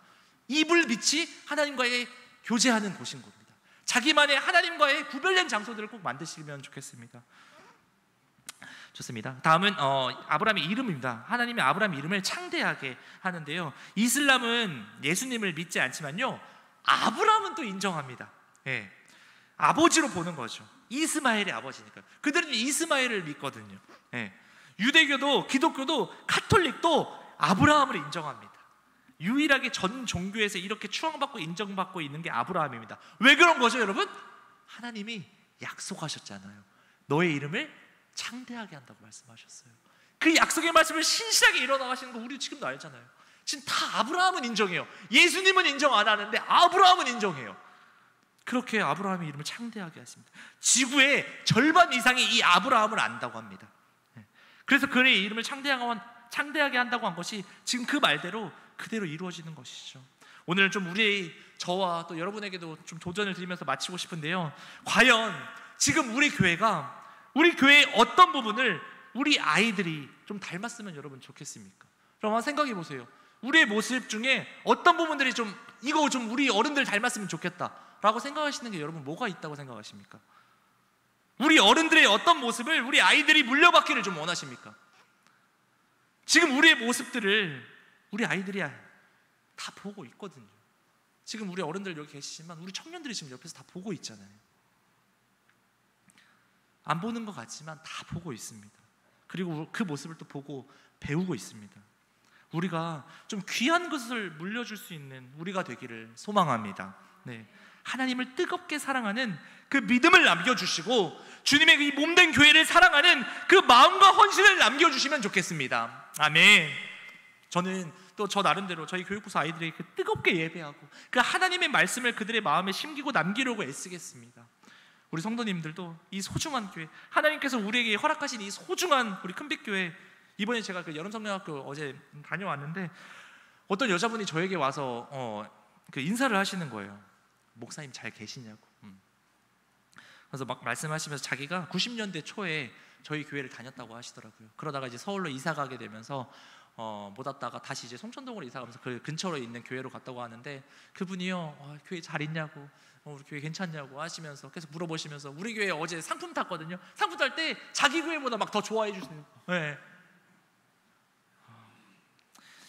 이불 밑이 하나님과의 교제하는 곳인 겁니다. 자기만의 하나님과의 구별된 장소들을 꼭 만드시면 좋겠습니다. 좋습니다. 다음은 아브라함의 이름입니다. 하나님이 아브라함 이름을 창대하게 하는데요, 이슬람은 예수님을 믿지 않지만요, 아브라함은 또 인정합니다. 아버지로 보는 거죠. 이스마엘의 아버지니까요. 그들은 이스마엘을 믿거든요. 예. 유대교도 기독교도 가톨릭도 아브라함을 인정합니다. 유일하게 전 종교에서 이렇게 추앙받고 인정받고 있는 게 아브라함입니다. 왜 그런 거죠, 여러분? 하나님이 약속하셨잖아요. 너의 이름을 창대하게 한다고 말씀하셨어요. 그 약속의 말씀을 신실하게 이뤄나가시는 거 우리 지금도 알잖아요. 지금 다 아브라함은 인정해요. 예수님은 인정 안 하는데 아브라함은 인정해요. 그렇게 아브라함의 이름을 창대하게 하십니다. 지구의 절반 이상이 이 아브라함을 안다고 합니다. 그래서 그의 이름을 창대하게 한다고 한 것이 지금 그 말대로 그대로 이루어지는 것이죠. 오늘 좀 저와 또 여러분에게도 좀 도전을 드리면서 마치고 싶은데요, 과연 지금 우리 교회의 어떤 부분을 우리 아이들이 좀 닮았으면 여러분 좋겠습니까? 그럼 한번 생각해 보세요. 우리의 모습 중에 어떤 부분들이 이거 좀 우리 어른들 닮았으면 좋겠다라고 생각하시는 게 여러분 뭐가 있다고 생각하십니까? 우리 어른들의 어떤 모습을 우리 아이들이 물려받기를 좀 원하십니까? 지금 우리의 모습들을 우리 아이들이 다 보고 있거든요. 지금 우리 어른들 여기 계시지만 우리 청년들이 지금 옆에서 다 보고 있잖아요. 안 보는 것 같지만 다 보고 있습니다. 그리고 그 모습을 또 보고 배우고 있습니다. 우리가 좀 귀한 것을 물려줄 수 있는 우리가 되기를 소망합니다. 네. 하나님을 뜨겁게 사랑하는 그 믿음을 남겨주시고 주님의 이 몸된 교회를 사랑하는 그 마음과 헌신을 남겨주시면 좋겠습니다. 아멘. 저는 또 저 나름대로 저희 교육부서 아이들에게 뜨겁게 예배하고 그 하나님의 말씀을 그들의 마음에 심기고 남기려고 애쓰겠습니다. 우리 성도님들도 이 소중한 교회, 하나님께서 우리에게 허락하신 이 소중한 우리 큰빛교회, 이번에 제가 그 여름성령학교 어제 다녀왔는데 어떤 여자분이 저에게 와서 그 인사를 하시는 거예요. 목사님 잘 계시냐고. 그래서 막 말씀하시면서 자기가 90년대 초에 저희 교회를 다녔다고 하시더라고요. 그러다가 이제 서울로 이사 가게 되면서 못 왔다가 다시 이제 송천동으로 이사 가면서 그 근처로 있는 교회로 갔다고 하는데, 그분이요, 교회 잘 있냐고, 우리 교회 괜찮냐고 하시면서 계속 물어보시면서 우리 교회 어제 상품 탔거든요. 상품 탈 때 자기 교회보다 막 더 좋아해 주시는. 네.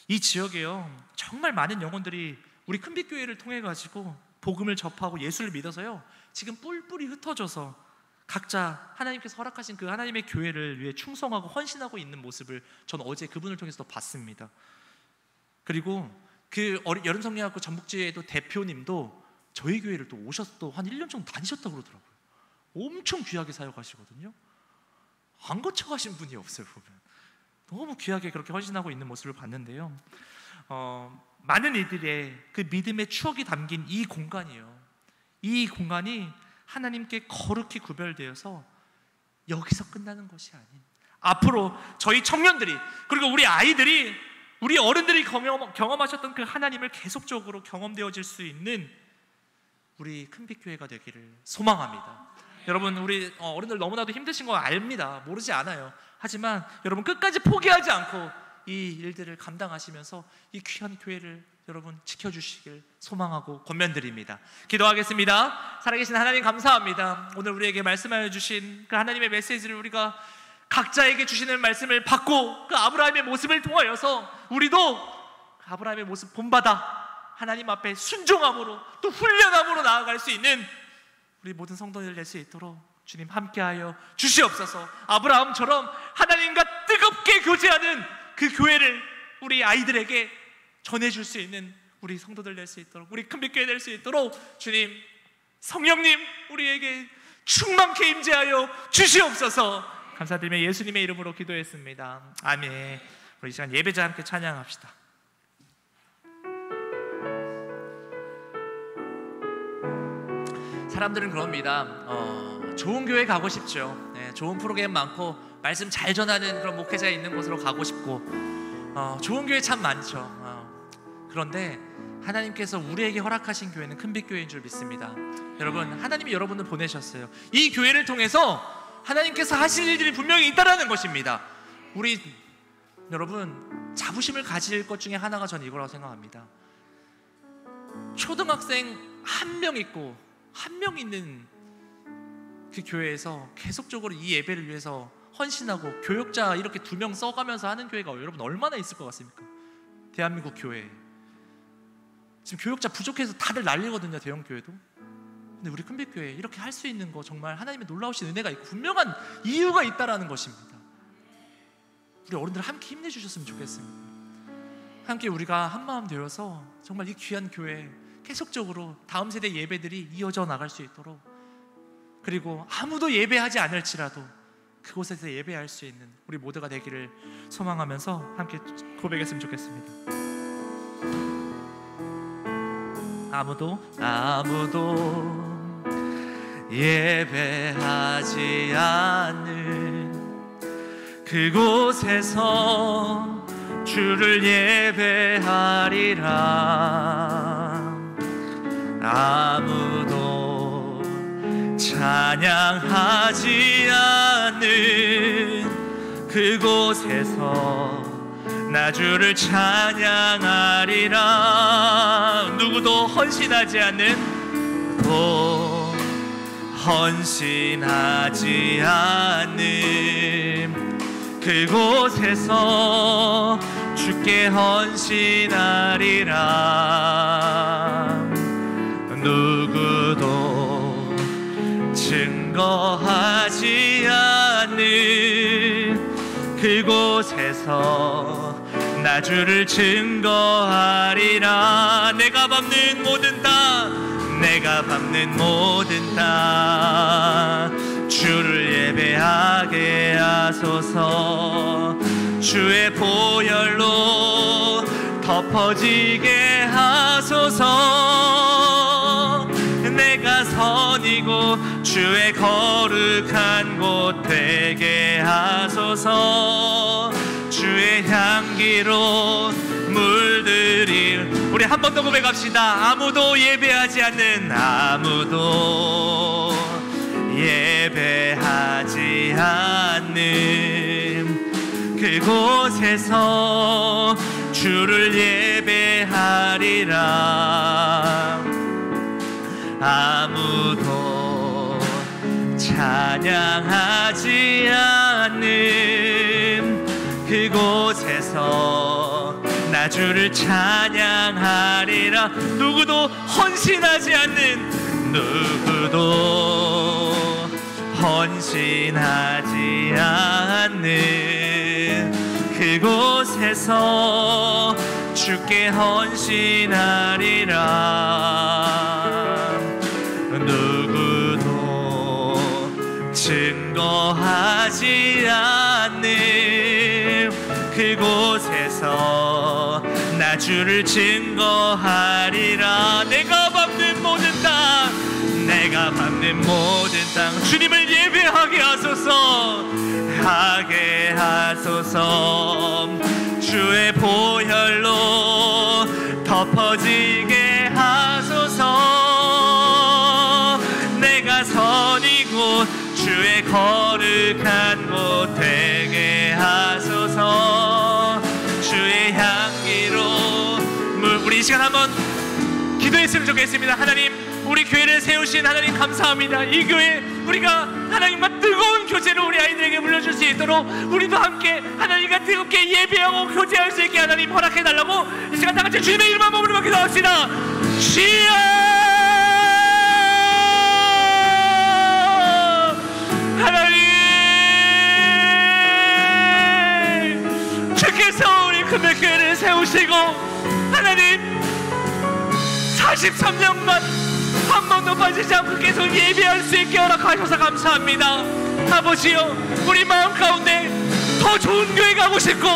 이 지역에요, 정말 많은 영혼들이 우리 큰빛교회를 통해 가지고 복음을 접하고 예수를 믿어서요, 지금 뿔뿔이 흩어져서 각자 하나님께서 허락하신 그 하나님의 교회를 위해 충성하고 헌신하고 있는 모습을 전 어제 그분을 통해서 봤습니다. 그리고 그 여름성령학교 전북지회도 대표님도 저희 교회를 또 오셔서 또 한 1년 정도 다니셨다고 그러더라고요. 엄청 귀하게 사역하시거든요. 안 거쳐가신 분이 없어요. 보면 너무 귀하게 그렇게 헌신하고 있는 모습을 봤는데요, 많은 이들의 그 믿음의 추억이 담긴 이 공간이에요. 이 공간이 하나님께 거룩히 구별되어서 여기서 끝나는 것이 아닌, 앞으로 저희 청년들이, 그리고 우리 아이들이, 우리 어른들이 경험하셨던 그 하나님을 계속적으로 경험되어질 수 있는 우리 큰빛교회가 되기를 소망합니다. 여러분, 우리 어른들 너무나도 힘드신 거 압니다. 모르지 않아요. 하지만 여러분 끝까지 포기하지 않고 이 일들을 감당하시면서 이 귀한 교회를 여러분 지켜주시길 소망하고 권면드립니다. 기도하겠습니다. 살아계신 하나님 감사합니다. 오늘 우리에게 말씀하여 주신 그 하나님의 메시지를 우리가 각자에게 주시는 말씀을 받고 그 아브라함의 모습을 통하여서 우리도 그 아브라함의 모습 본받아 하나님 앞에 순종함으로 또 훈련함으로 나아갈 수 있는 우리 모든 성도들 될 수 있도록 주님 함께하여 주시옵소서. 아브라함처럼 하나님과 뜨겁게 교제하는 그 교회를 우리 아이들에게 전해줄 수 있는 우리 성도들 될 수 있도록, 우리 큰빛교회 될 수 있도록 주님, 성령님 우리에게 충만케 임재하여 주시옵소서. 감사드리며 예수님의 이름으로 기도했습니다. 아멘. 우리 이 시간 예배자 함께 찬양합시다. 사람들은 그럽니다. 좋은 교회 가고 싶죠. 네, 좋은 프로그램 많고 말씀 잘 전하는 그런 목회자 있는 곳으로 가고 싶고, 좋은 교회 참 많죠. 그런데 하나님께서 우리에게 허락하신 교회는 큰빛교회인 줄 믿습니다. 여러분, 하나님이 여러분을 보내셨어요. 이 교회를 통해서 하나님께서 하실 일들이 분명히 있다라는 것입니다. 우리 여러분, 자부심을 가질 것 중에 하나가 전 이거라고 생각합니다. 초등학생 한 명 있고 한 명 있는 그 교회에서 계속적으로 이 예배를 위해서 헌신하고 교역자 이렇게 2명 써가면서 하는 교회가 여러분 얼마나 있을 것 같습니까? 대한민국 교회 지금 교역자 부족해서 다들 난리거든요. 대형 교회도. 근데 근데 우리 큰빛교회 이렇게 할 수 있는 거 정말 하나님의 놀라우신 은혜가 있고 분명한 이유가 있다라는 것입니다. 우리 어른들 함께 힘내주셨으면 좋겠습니다. 함께 우리가 한마음 되어서 정말 이 귀한 교회 계속적으로 다음 세대 예배들이 이어져 나갈 수 있도록, 그리고 아무도 예배하지 않을지라도 그곳에서 예배할 수 있는 우리 모두가 되기를 소망하면서 함께 고백했으면 좋겠습니다. 아무도 예배하지 않는 그곳에서 주를 예배하리라. 아무도 찬양하지 않는 그곳에서 나 주를 찬양하리라. 누구도 헌신하지 않는, 헌신하지 않는 그곳에서 주께 헌신하리라. 누구도 증거하지 않는 그곳에서 나 주를 증거하리라. 내가 밟는 모든 땅, 내가 밟는 모든 땅 주를 예배하게 하소서. 주의 보혈로 덮어지게 하소서. 내가 선이고 주의 거룩한 곳 되게 하소서. 주의 향기로 물들일, 우리 한 번 더 고백합시다. 아무도 예배하지 않는, 아무도 예배하지 않는 그곳에서 주를 예배하리라. 아무도 찬양하지 않는 그곳에서 나 주를 찬양하리라. 누구도 헌신하지 않는, 누구도 헌신하지 않는 그곳에서 주께 헌신하리라. 누구도 증거하지 않는 그곳에서 나 주를 증거하리라. 내가 밟는 모든 땅, 내가 밟는 모든 땅 주님을 예배하게 하소서. 하게 하소서. 주의 보혈로 덮어지게 하소서. 내가 선이고 주의 거룩한 곳 되게 하소서. 주의 향기로 우리 이 시간 한번 기도했으면 좋겠습니다. 하나님, 우리 교회를 세우신 하나님 감사합니다. 이 교회 우리가 하나님과 뜨거운 교제로 우리 아이들에게 물려줄 수 있도록 우리도 함께 하나님과 뜨겁게 예배하고 교제할 수 있게 하나님 허락해달라고 이 시간 다같이 주님의 이름 한번 부르며 기도합시다. 주여, 하나님, 주께서 우리 금백교회를 세우시고 하나님 43년만 한 번도 빠지지 않고 계속 예배할 수 있게 허락하셔서 감사합니다. 아버지여, 우리 마음 가운데 더 좋은 교회 가고 싶고,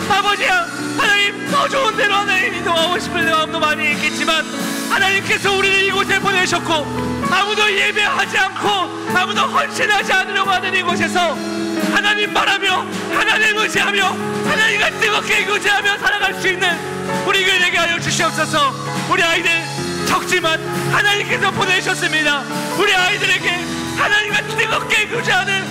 아버지야 하나님 더 좋은 데로 하나님 이동하고 싶은 마음도 많이 있겠지만 하나님께서 우리를 이곳에 보내셨고 아무도 예배하지 않고 아무도 헌신하지 않으려고 하는 이곳에서 하나님 말하며 하나님 의지하며 하나님과 뜨겁게 교제하며 살아갈 수 있는 우리 교회 되게 하여 주시옵소서. 우리 아이들 적지만 하나님께서 보내셨습니다. 우리 아이들에게 하나님과 뜨겁게 교제하는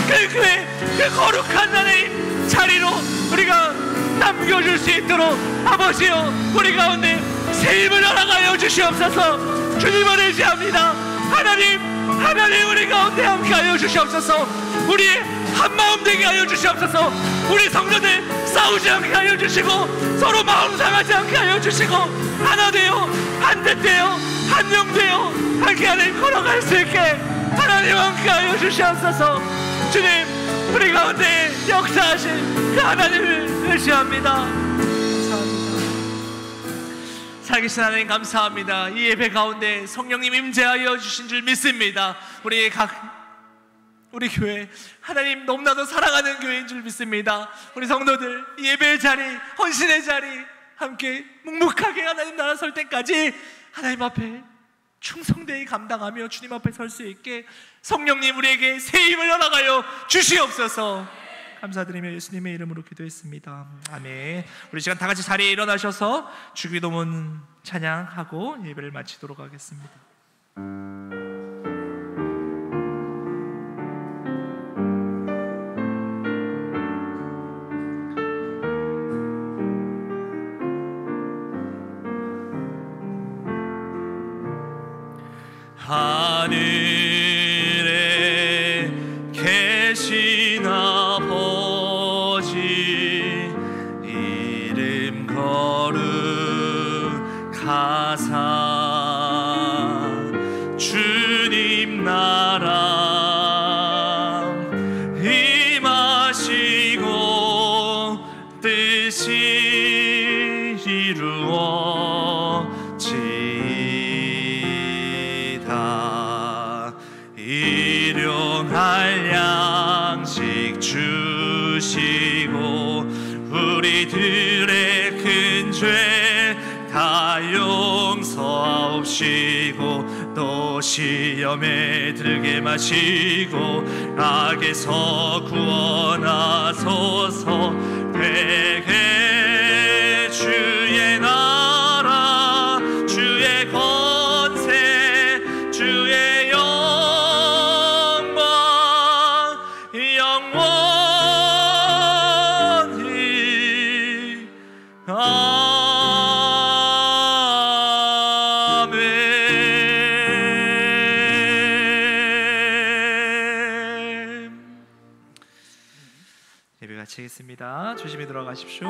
그 교회, 그 거룩한 하나님 자리로 우리가 남겨줄 수 있도록 아버지여 우리 가운데 세임을 허락하여 주시옵소서. 주님을 의지합니다. 하나님 우리 가운데 함께하여 주시옵소서. 우리 한마음 되게 하여 주시옵소서. 우리 성도들 싸우지 않게 하여 주시고 서로 마음 상하지 않게 하여 주시고 하나 되어 한 뜻 되어 한 명 되어 함께 하나님 걸어갈 수 있게 하나님 함께하여 주시옵소서. 주님, 우리 가운데 역사하신 그 하나님을 의지합니다. 감사합니다. 살아계신 하나님 감사합니다. 이 예배 가운데 성령님 임재하여 주신 줄 믿습니다. 우리 교회 하나님 너무나도 사랑하는 교회인 줄 믿습니다. 우리 성도들 이 예배의 자리, 헌신의 자리 함께 묵묵하게 하나님 나라 설 때까지 하나님 앞에 충성되이 감당하며 주님 앞에 설 수 있게 성령님 우리에게 새 힘을 허락하여 주시옵소서. 감사드리며 예수님의 이름으로 기도했습니다. 아멘. 우리 시간 다 같이 자리에 일어나셔서 주기도문 찬양하고 예배를 마치도록 하겠습니다. 하늘에 계신 아버지 이름 거룩하사 주님 나라 임하시고 뜻이 이루어지이다. 일용할 양식 주시고 우리들의 큰 죄 다 용서하옵시고 또 시험에 들게 마시고 악에서 구원하소서. 되게 주의 나라 주의 권세 주의 영광 영원히 아멘. 예배 마치겠습니다. 조심히 들어가십시오.